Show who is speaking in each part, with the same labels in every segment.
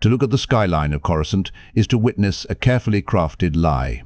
Speaker 1: To look at the skyline of Coruscant is to witness a carefully crafted lie.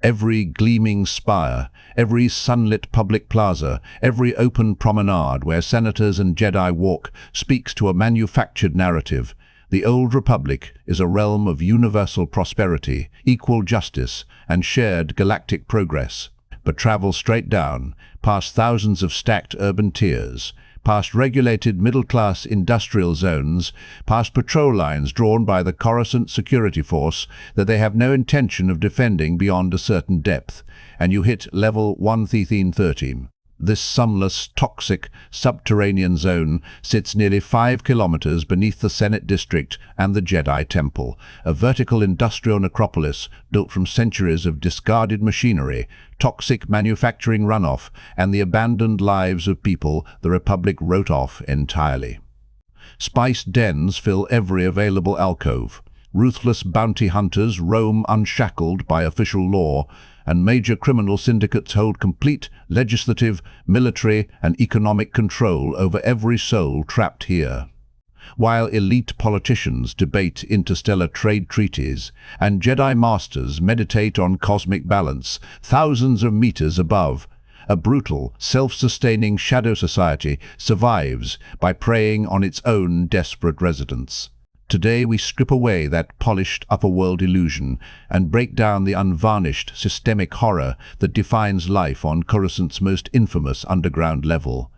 Speaker 1: Every gleaming spire, every sunlit public plaza, every open promenade where senators and Jedi walk speaks to a manufactured narrative. The Old Republic is a realm of universal prosperity, equal justice, and shared galactic progress. But travel straight down, past thousands of stacked urban tiers, past regulated middle-class industrial zones, past patrol lines drawn by the Coruscant security force that they have no intention of defending beyond a certain depth, and you hit level 1330. This sunless, toxic, subterranean zone sits nearly 5 kilometers beneath the Senate District and the Jedi Temple, a vertical industrial necropolis built from centuries of discarded machinery, toxic manufacturing runoff, and the abandoned lives of people the Republic wrote off entirely. Spice dens fill every available alcove. Ruthless bounty hunters roam unshackled by official law, and major criminal syndicates hold complete legislative, military, and economic control over every soul trapped here. While elite politicians debate interstellar trade treaties and Jedi masters meditate on cosmic balance, thousands of meters above, a brutal, self-sustaining shadow society survives by preying on its own desperate residents. Today we strip away that polished upper-world illusion and break down the unvarnished systemic horror that defines life on Coruscant's most infamous underground level.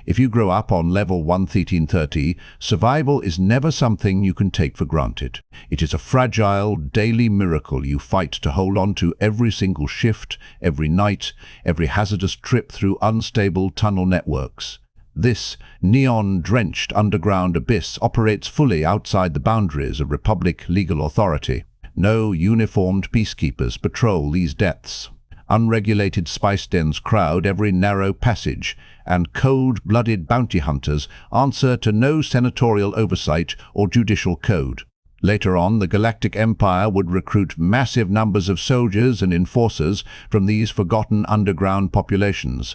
Speaker 1: If you grow up on level 1330, survival is never something you can take for granted. It is a fragile, daily miracle you fight to hold on to every single shift, every night, every hazardous trip through unstable tunnel networks. This neon-drenched underground abyss operates fully outside the boundaries of Republic legal authority. No uniformed peacekeepers patrol these depths. Unregulated spice dens crowd every narrow passage, and cold-blooded bounty hunters answer to no senatorial oversight or judicial code. Later on, the Galactic Empire would recruit massive numbers of soldiers and enforcers from these forgotten underground populations.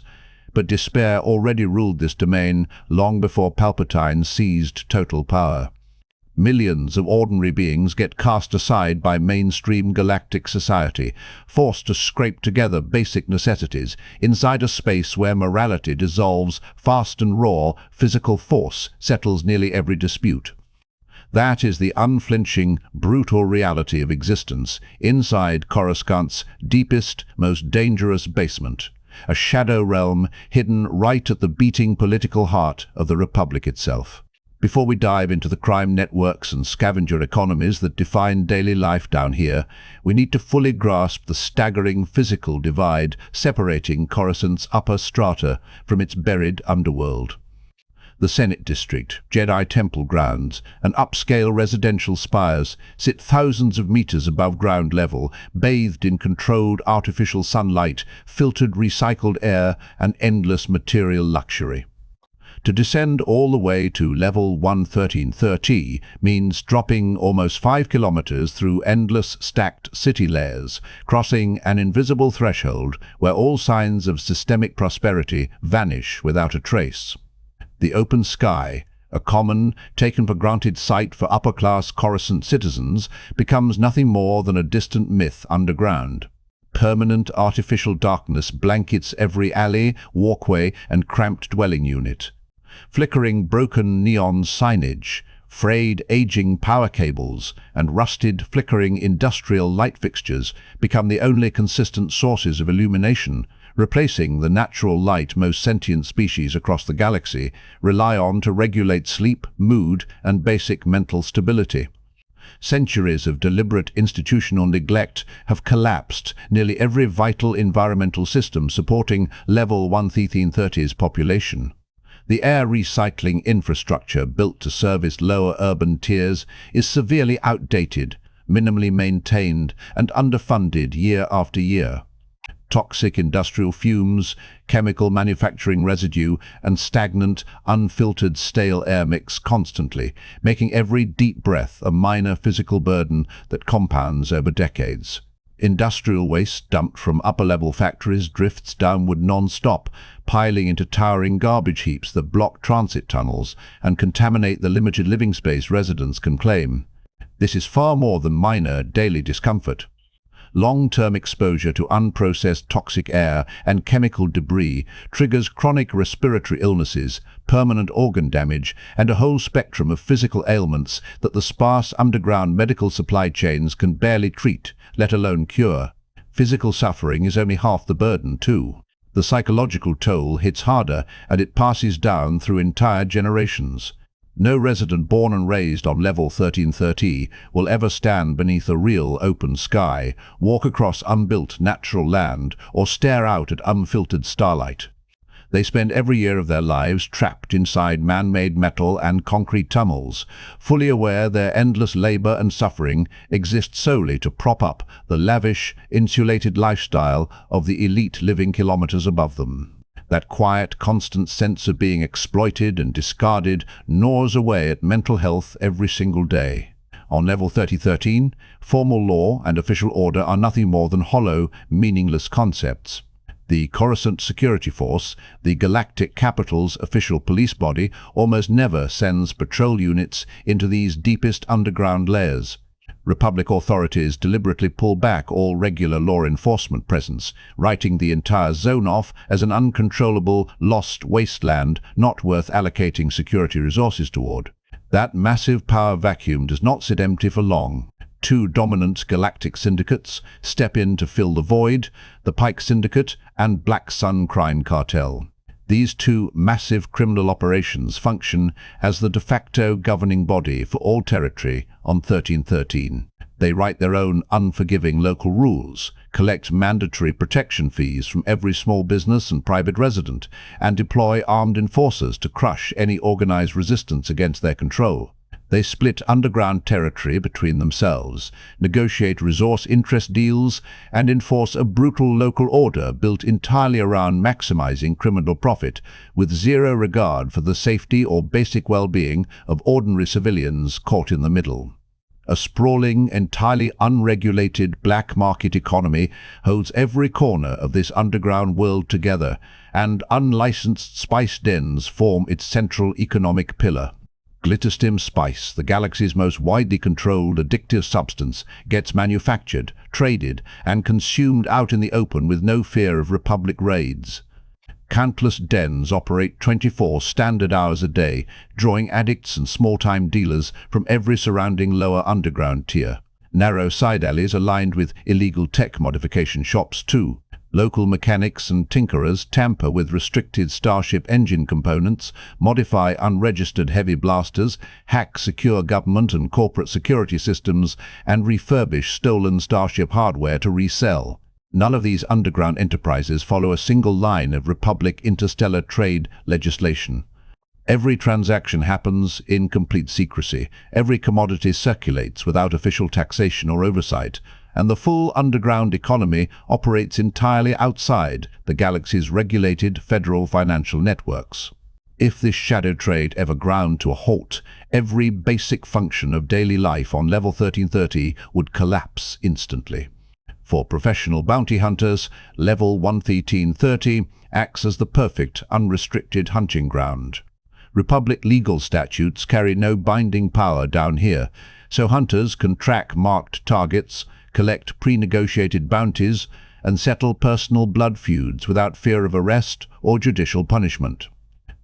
Speaker 1: But despair already ruled this domain long before Palpatine seized total power. Millions of ordinary beings get cast aside by mainstream galactic society, forced to scrape together basic necessities inside a space where morality dissolves fast and raw, physical force settles nearly every dispute. That is the unflinching, brutal reality of existence inside Coruscant's deepest, most dangerous basement. A shadow realm hidden right at the beating political heart of the Republic itself. Before we dive into the crime networks and scavenger economies that define daily life down here, we need to fully grasp the staggering physical divide separating Coruscant's upper strata from its buried underworld. The Senate District, Jedi Temple grounds, and upscale residential spires sit thousands of meters above ground level, bathed in controlled artificial sunlight, filtered recycled air, and endless material luxury. To descend all the way to level 1330 means dropping almost 5 kilometers through endless stacked city layers, crossing an invisible threshold where all signs of systemic prosperity vanish without a trace. The open sky, a common, taken-for-granted sight for upper-class Coruscant citizens, becomes nothing more than a distant myth underground. Permanent artificial darkness blankets every alley, walkway, and cramped dwelling unit. Flickering broken neon signage, frayed aging power cables, and rusted flickering industrial light fixtures become the only consistent sources of illumination, replacing the natural light most sentient species across the galaxy rely on to regulate sleep, mood, and basic mental stability. Centuries of deliberate institutional neglect have collapsed nearly every vital environmental system supporting level 1330's population. The air recycling infrastructure built to service lower urban tiers is severely outdated, minimally maintained, and underfunded year after year. Toxic industrial fumes, chemical manufacturing residue, and stagnant, unfiltered stale air mix constantly, making every deep breath a minor physical burden that compounds over decades. Industrial waste dumped from upper-level factories drifts downward non-stop, piling into towering garbage heaps that block transit tunnels and contaminate the limited living space residents can claim. This is far more than minor daily discomfort. Long-term exposure to unprocessed toxic air and chemical debris triggers chronic respiratory illnesses, permanent organ damage, and a whole spectrum of physical ailments that the sparse underground medical supply chains can barely treat, let alone cure. Physical suffering is only half the burden, too. The psychological toll hits harder, and it passes down through entire generations. No resident born and raised on level 1330 will ever stand beneath a real open sky, walk across unbuilt natural land, or stare out at unfiltered starlight. They spend every year of their lives trapped inside man-made metal and concrete tunnels, fully aware their endless labor and suffering exist solely to prop up the lavish, insulated lifestyle of the elite living kilometers above them. That quiet, constant sense of being exploited and discarded gnaws away at mental health every single day. On level 3013, formal law and official order are nothing more than hollow, meaningless concepts. The Coruscant Security Force, the Galactic capital's official police body, almost never sends patrol units into these deepest underground layers. Republic authorities deliberately pull back all regular law enforcement presence, writing the entire zone off as an uncontrollable, lost wasteland not worth allocating security resources toward. That massive power vacuum does not sit empty for long. Two dominant galactic syndicates step in to fill the void, the Pyke Syndicate and Black Sun Crime Cartel. These two massive criminal operations function as the de facto governing body for all territory on 1313. They write their own unforgiving local rules, collect mandatory protection fees from every small business and private resident, and deploy armed enforcers to crush any organized resistance against their control. They split underground territory between themselves, negotiate resource interest deals, and enforce a brutal local order built entirely around maximizing criminal profit, with zero regard for the safety or basic well-being of ordinary civilians caught in the middle. A sprawling, entirely unregulated black market economy holds every corner of this underground world together, and unlicensed spice dens form its central economic pillar. Glitterstim spice, the galaxy's most widely controlled addictive substance, gets manufactured, traded, and consumed out in the open with no fear of Republic raids. Countless dens operate 24 standard hours a day, drawing addicts and small-time dealers from every surrounding lower underground tier. Narrow side alleys are lined with illegal tech modification shops too. Local mechanics and tinkerers tamper with restricted Starship engine components, modify unregistered heavy blasters, hack secure government and corporate security systems, and refurbish stolen Starship hardware to resell. None of these underground enterprises follow a single line of Republic interstellar trade legislation. Every transaction happens in complete secrecy. Every commodity circulates without official taxation or oversight, and the full underground economy operates entirely outside the galaxy's regulated federal financial networks. If this shadow trade ever ground to a halt, every basic function of daily life on level 1330 would collapse instantly. For professional bounty hunters, level 1330 acts as the perfect, unrestricted hunting ground. Republic legal statutes carry no binding power down here, so hunters can track marked targets, collect pre-negotiated bounties, and settle personal blood feuds without fear of arrest or judicial punishment.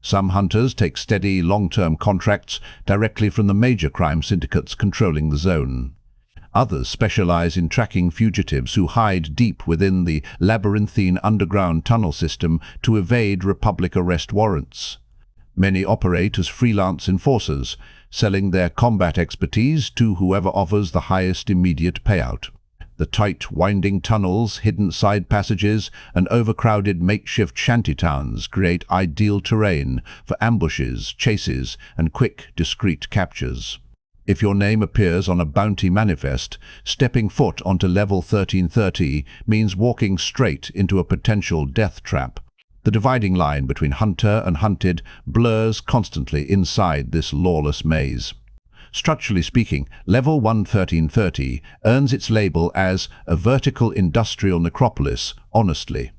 Speaker 1: Some hunters take steady, long-term contracts directly from the major crime syndicates controlling the zone. Others specialize in tracking fugitives who hide deep within the labyrinthine underground tunnel system to evade Republic arrest warrants. Many operate as freelance enforcers, selling their combat expertise to whoever offers the highest immediate payout. The tight, winding tunnels, hidden side passages, and overcrowded makeshift shantytowns create ideal terrain for ambushes, chases, and quick, discreet captures. If your name appears on a bounty manifest, stepping foot onto level 1330 means walking straight into a potential death trap. The dividing line between hunter and hunted blurs constantly inside this lawless maze. Structurally speaking, level 1330 earns its label as a vertical industrial necropolis honestly.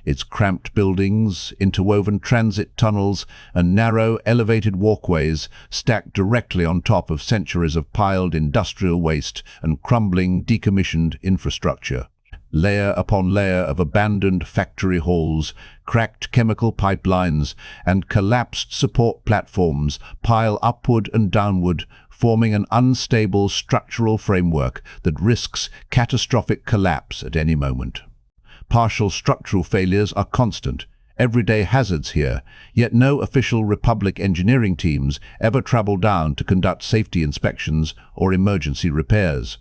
Speaker 1: Its cramped buildings, interwoven transit tunnels, and narrow, elevated walkways stacked directly on top of centuries of piled industrial waste and crumbling, decommissioned infrastructure. Layer upon layer of abandoned factory halls, cracked chemical pipelines, and collapsed support platforms pile upward and downward, forming an unstable structural framework that risks catastrophic collapse at any moment. Partial structural failures are constant, everyday hazards here, yet no official Republic engineering teams ever travel down to conduct safety inspections or emergency repairs.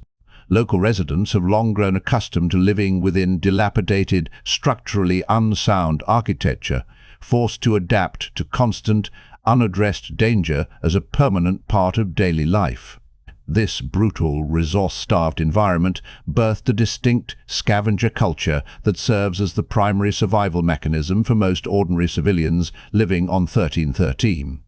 Speaker 1: Local residents have long grown accustomed to living within dilapidated, structurally unsound architecture, forced to adapt to constant, unaddressed danger as a permanent part of daily life. This brutal, resource-starved environment birthed a distinct scavenger culture that serves as the primary survival mechanism for most ordinary civilians living on 1313.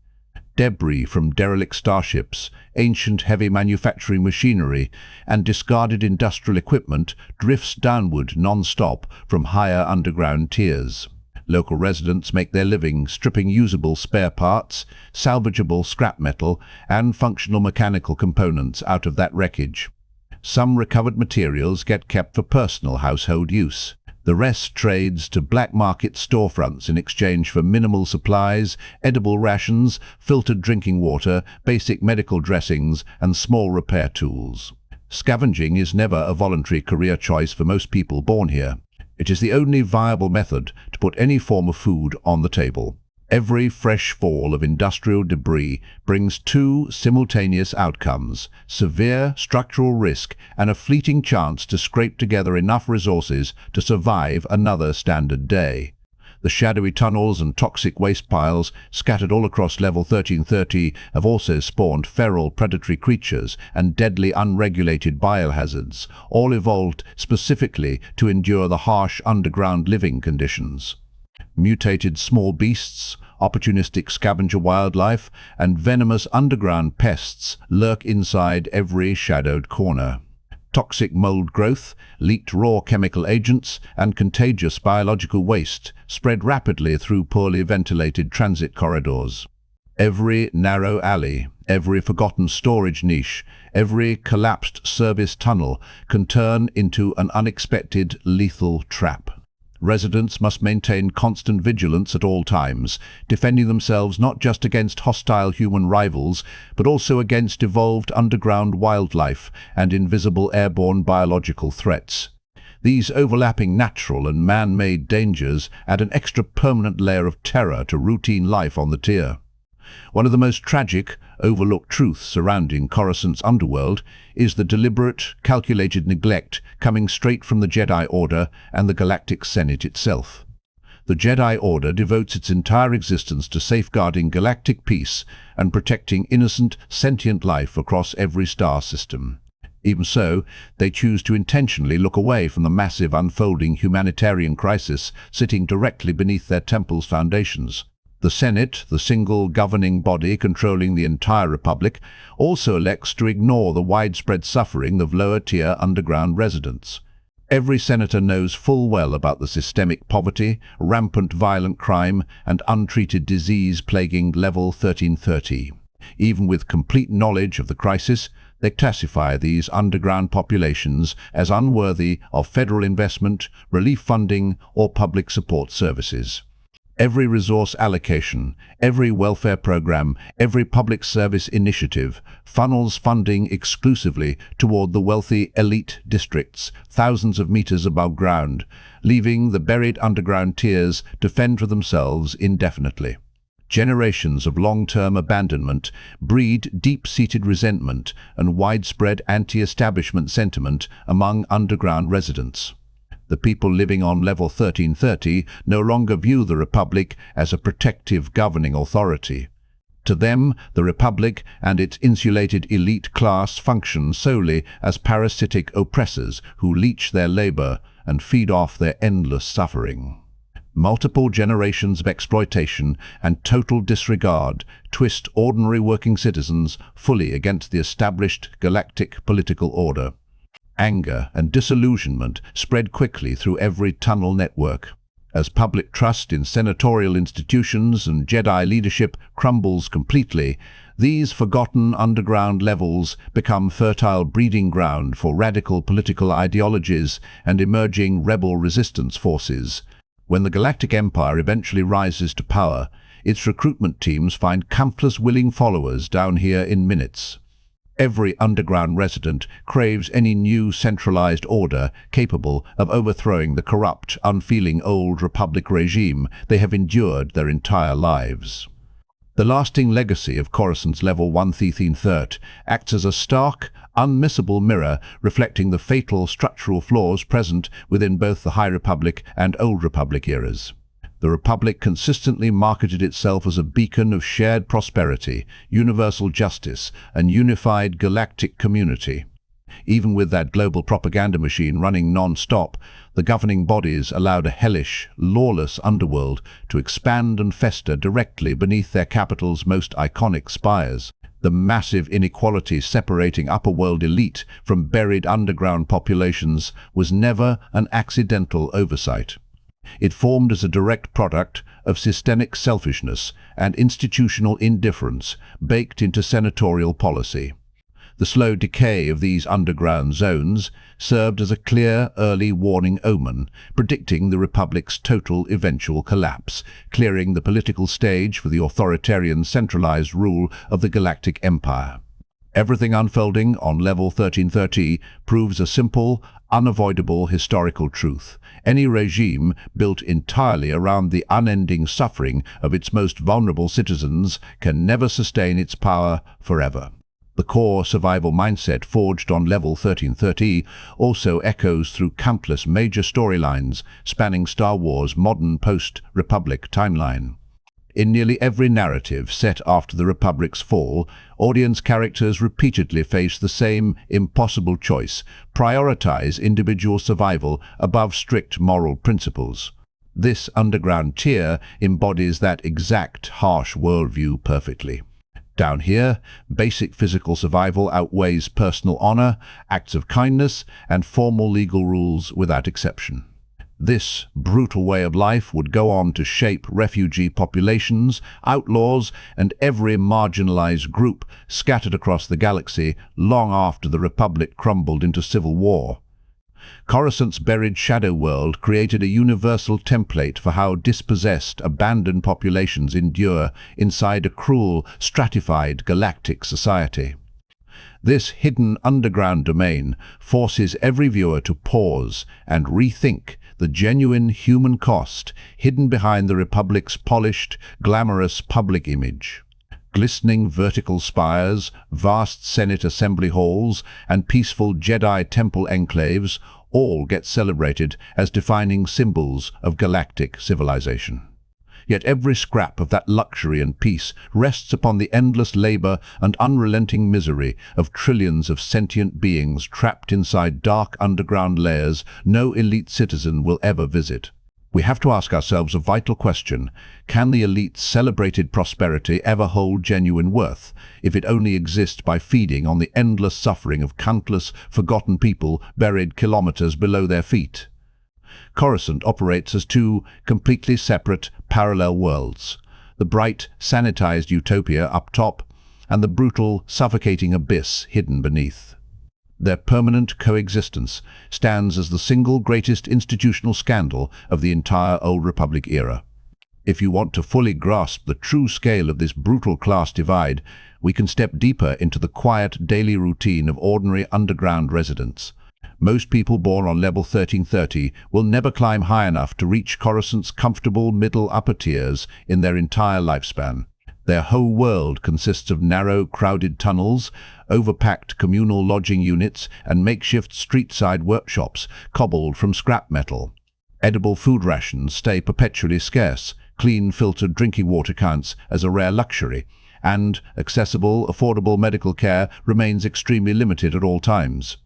Speaker 1: Debris from derelict starships, ancient heavy manufacturing machinery, and discarded industrial equipment drifts downward non-stop from higher underground tiers. Local residents make their living stripping usable spare parts, salvageable scrap metal, and functional mechanical components out of that wreckage. Some recovered materials get kept for personal household use. The rest trades to black market storefronts in exchange for minimal supplies, edible rations, filtered drinking water, basic medical dressings, and small repair tools. Scavenging is never a voluntary career choice for most people born here. It is the only viable method to put any form of food on the table. Every fresh fall of industrial debris brings two simultaneous outcomes: severe structural risk and a fleeting chance to scrape together enough resources to survive another standard day. The shadowy tunnels and toxic waste piles scattered all across level 1330 have also spawned feral predatory creatures and deadly unregulated biohazards, all evolved specifically to endure the harsh underground living conditions. Mutated small beasts, opportunistic scavenger wildlife, and venomous underground pests lurk inside every shadowed corner. Toxic mold growth, leaked raw chemical agents, and contagious biological waste spread rapidly through poorly ventilated transit corridors. Every narrow alley, every forgotten storage niche, every collapsed service tunnel can turn into an unexpected, lethal trap. Residents must maintain constant vigilance at all times, defending themselves not just against hostile human rivals, but also against evolved underground wildlife and invisible airborne biological threats. These overlapping natural and man-made dangers add an extra permanent layer of terror to routine life on the tier. One of the most tragic, overlooked truths surrounding Coruscant's underworld is the deliberate, calculated neglect coming straight from the Jedi Order and the Galactic Senate itself. The Jedi Order devotes its entire existence to safeguarding galactic peace and protecting innocent, sentient life across every star system. Even so, they choose to intentionally look away from the massive unfolding humanitarian crisis sitting directly beneath their temple's foundations. The Senate, the single governing body controlling the entire Republic, also elects to ignore the widespread suffering of lower-tier underground residents. Every senator knows full well about the systemic poverty, rampant violent crime, and untreated disease plaguing level 1330. Even with complete knowledge of the crisis, they classify these underground populations as unworthy of federal investment, relief funding, or public support services. Every resource allocation, every welfare program, every public service initiative funnels funding exclusively toward the wealthy elite districts thousands of meters above ground, leaving the buried underground tiers to fend for themselves indefinitely. Generations of long-term abandonment breed deep-seated resentment and widespread anti-establishment sentiment among underground residents. The people living on level 1330 no longer view the Republic as a protective governing authority. To them, the Republic and its insulated elite class function solely as parasitic oppressors who leech their labor and feed off their endless suffering. Multiple generations of exploitation and total disregard twist ordinary working citizens fully against the established galactic political order. Anger and disillusionment spread quickly through every tunnel network. As public trust in senatorial institutions and Jedi leadership crumbles completely, these forgotten underground levels become fertile breeding ground for radical political ideologies and emerging rebel resistance forces. When the Galactic Empire eventually rises to power, its recruitment teams find countless willing followers down here in minutes. Every underground resident craves any new centralized order capable of overthrowing the corrupt, unfeeling old Republic regime they have endured their entire lives. The lasting legacy of Coruscant's Level 113 acts as a stark, unmissable mirror reflecting the fatal structural flaws present within both the High Republic and Old Republic eras. The Republic consistently marketed itself as a beacon of shared prosperity, universal justice, and unified galactic community. Even with that global propaganda machine running non-stop, the governing bodies allowed a hellish, lawless underworld to expand and fester directly beneath their capital's most iconic spires. The massive inequality separating upperworld elite from buried underground populations was never an accidental oversight. It formed as a direct product of systemic selfishness and institutional indifference baked into senatorial policy. The slow decay of these underground zones served as a clear early warning omen, predicting the Republic's total eventual collapse, clearing the political stage for the authoritarian centralized rule of the Galactic Empire. Everything unfolding on Level 1330 proves a simple, unavoidable historical truth. Any regime built entirely around the unending suffering of its most vulnerable citizens can never sustain its power forever. The core survival mindset forged on Level 1330 also echoes through countless major storylines spanning Star Wars' modern post-Republic timeline. In nearly every narrative set after the Republic's fall, audience characters repeatedly face the same impossible choice: prioritize individual survival above strict moral principles. This underground tier embodies that exact harsh worldview perfectly. Down here, basic physical survival outweighs personal honor, acts of kindness, and formal legal rules without exception. This brutal way of life would go on to shape refugee populations, outlaws, and every marginalized group scattered across the galaxy long after the Republic crumbled into civil war. Coruscant's buried shadow world created a universal template for how dispossessed, abandoned populations endure inside a cruel, stratified galactic society. This hidden underground domain forces every viewer to pause and rethink the genuine human cost hidden behind the Republic's polished, glamorous public image. Glistening vertical spires, vast Senate assembly halls, and peaceful Jedi Temple enclaves all get celebrated as defining symbols of galactic civilization. Yet every scrap of that luxury and peace rests upon the endless labor and unrelenting misery of trillions of sentient beings trapped inside dark underground layers no elite citizen will ever visit. We have to ask ourselves a vital question: can the elite's celebrated prosperity ever hold genuine worth, if it only exists by feeding on the endless suffering of countless forgotten people buried kilometers below their feet? Coruscant operates as two completely separate, parallel worlds: the bright, sanitized utopia up top, and the brutal, suffocating abyss hidden beneath. Their permanent coexistence stands as the single greatest institutional scandal of the entire Old Republic era. If you want to fully grasp the true scale of this brutal class divide, we can step deeper into the quiet daily routine of ordinary underground residents. Most people born on Level 1330 will never climb high enough to reach Coruscant's comfortable middle-upper tiers in their entire lifespan. Their whole world consists of narrow, crowded tunnels, overpacked communal lodging units, and makeshift street-side workshops cobbled from scrap metal. Edible food rations stay perpetually scarce, clean, filtered drinking water counts as a rare luxury, and accessible, affordable medical care remains extremely limited at all times.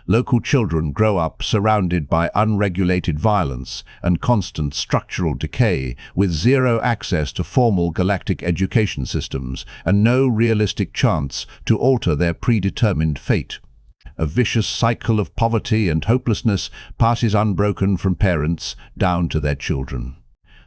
Speaker 1: Local children grow up surrounded by unregulated violence and constant structural decay, with zero access to formal galactic education systems and no realistic chance to alter their predetermined fate. a vicious cycle of poverty and hopelessness passes unbroken from parents down to their children.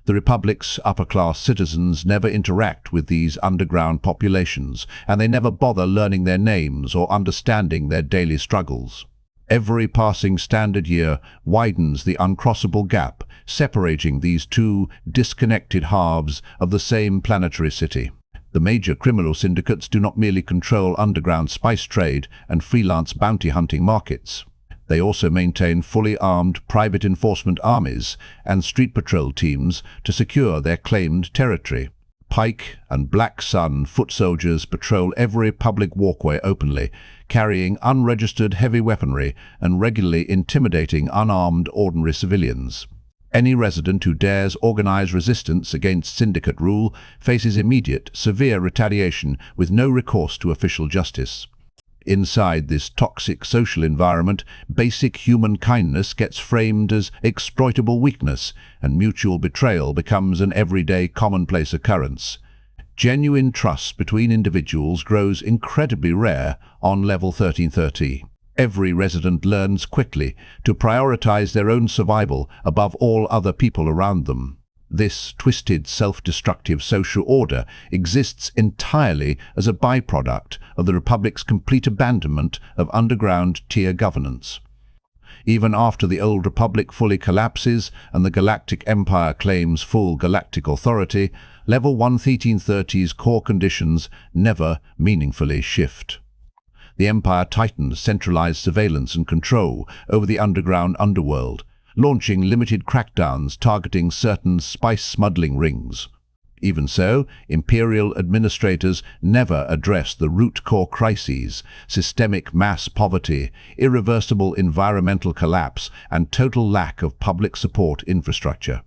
Speaker 1: The Republic's upper-class citizens never interact with these underground populations, and they never bother learning their names or understanding their daily struggles. Every passing standard year widens the uncrossable gap, separating these two disconnected halves of the same planetary city. The major criminal syndicates do not merely control underground spice trade and freelance bounty hunting markets. They also maintain fully armed private enforcement armies and street patrol teams to secure their claimed territory. Pyke and Black Sun foot soldiers patrol every public walkway openly, carrying unregistered heavy weaponry and regularly intimidating unarmed ordinary civilians. Any resident who dares organize resistance against Syndicate rule faces immediate, severe retaliation with no recourse to official justice. Inside this toxic social environment, basic human kindness gets framed as exploitable weakness, and mutual betrayal becomes an everyday commonplace occurrence. Genuine trust between individuals grows incredibly rare on level 1330. Every resident learns quickly to prioritize their own survival above all other people around them. This twisted, self-destructive social order exists entirely as a byproduct of the Republic's complete abandonment of underground tier governance. Even after the old Republic fully collapses and the Galactic Empire claims full galactic authority, Level 1330's core conditions never meaningfully shift. The Empire tightens centralized surveillance and control over the underground underworld, launching limited crackdowns targeting certain spice smuggling rings. Even so, Imperial administrators never address the root core crises: systemic mass poverty, irreversible environmental collapse, and total lack of public support infrastructure.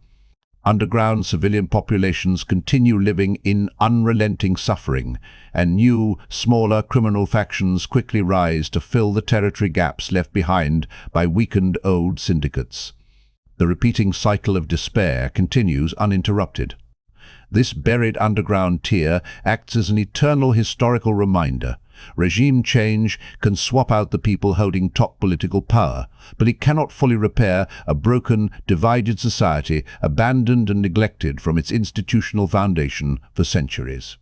Speaker 1: Underground civilian populations continue living in unrelenting suffering, and new, smaller criminal factions quickly rise to fill the territory gaps left behind by weakened old syndicates. The repeating cycle of despair continues uninterrupted. This buried underground tier acts as an eternal historical reminder. Regime change can swap out the people holding top political power, but it cannot fully repair a broken, divided society abandoned and neglected from its institutional foundation for centuries.